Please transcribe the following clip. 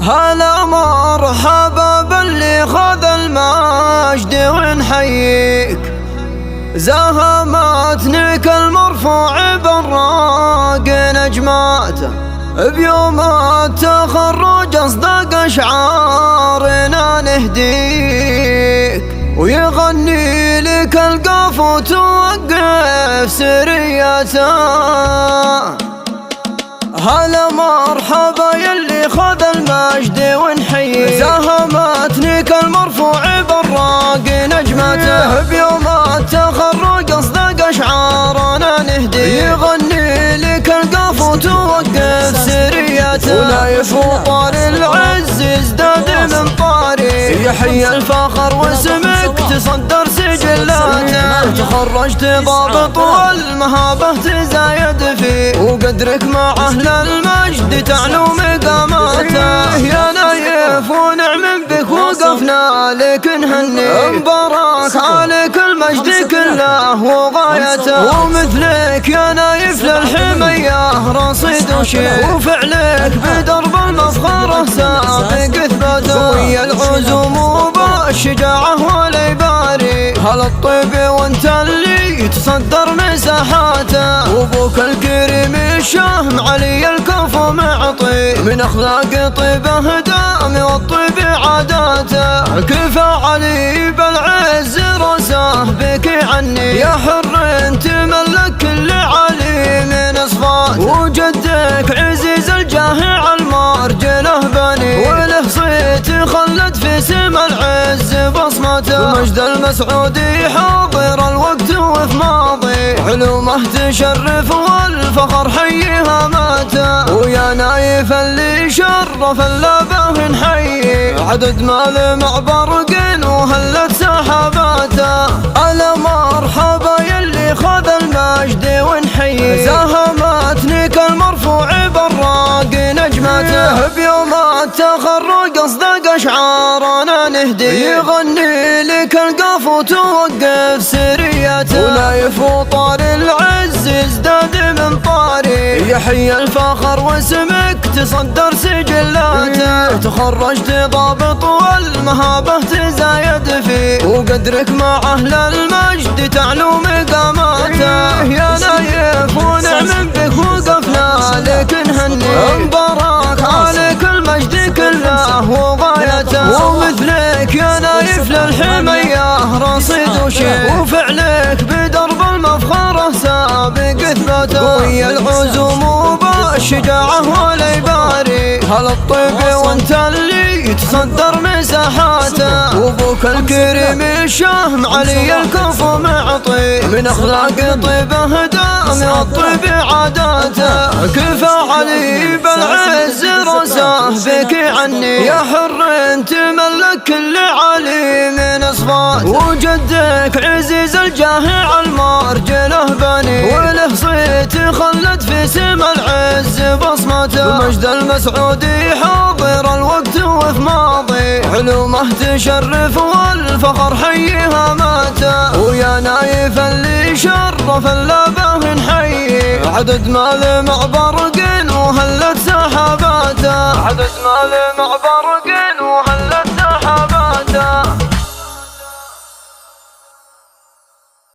هلا مرحبا باللي خذ المجد ونحييك، زهمتنك المرفوع بالراق نجماته، بيوم التخرج اصدق شعارنا نهديك، ويغني لك القاف وتوقف سريته. هلا مرحبا يلي خذ المجد ونحييك، زهمتنك المرفوع بالراق نجمته، بيوم التخرج اصدق شعارنا نهدي، يغني لك القاف وتوقف سريته، ونايف وطار العز ازداد من طاري، يحيي الفخر واسمك تصدر سجلاته، تخرجت ضابط والمهابة تزايد فيه، وقدرك مع اهل المجد تعلو مقاماته، يا نايف ونعم بك وقفنا لك نهني، مبارك عليك المجد كله وغايته، ومثلك يا نايف للحمية رصيد وشيء، وفعلك بدرب المفخرة سابق اثباته، ويا العزوم وبالشجاعة والعباري، هلا الطيب وانت اللي تصدر مساحاته، وابوك الكريم الشهم علي الكف معطي، من اخلاق طيبه دامي والطيب عاداته، كفى علي بالعز راسه بك عني، يا حر تملك كل علي من اصفاته، وجدك عزيز الجاه على المرجله بني، وله صيت خلد في سما العز بصمته، ومجد المسعودي حاضر الوقت وفي ماضي، علومه تشرف والفخر حيها ماته، ويا نايف اللي شرف اللبه نحيي، عدد مال مع برق وهلت سحاباته، ألا مرحبا يلي خذ المجد ونحيي، زهمتنك المرفوع بالراق نجمته، بيوم التخرج اصدق شعارنا نهدي، يغني لك القاف وتوقف سريته، ونايف وطار العز ازداد من طاري، يحيي الفخر واسمك تصدر سجلاته، تخرجت ضابط والمهابة تزايد فيه، وقدرك مع اهل المجد تعلو مقاماته، يا نايف ونعم بك وقفنا لك نهني، مبارك عليك المجد كله وغايته، ومثلك يا نايف للحمية رصيد وشيء، وفعلك بدرب المفخرة سابق اثباته، ويا العزوم وبالشجاعة والعباري، هلا الطيب وانت اللي تصدر مساحاته، وابوك الكريم الشهم علي الكف معطي، من اخلاق طيبه دامي الطيب عاداته، كفى علي بالعز راسه بك عني، يا حر تملك كل علي من اصفاته، وجدك عزيز الجاه على المرجله بني، وله صيت خلد في سما العز بصمته، ومجد المسعودي حاضر الوقت وفي ماضي، علومه تشرف والفخر حيها ماته، ويا نايف اللي شرف اللبه نحيي، عدد مال مع برق وهلت سحاباته، عدد مال مع برق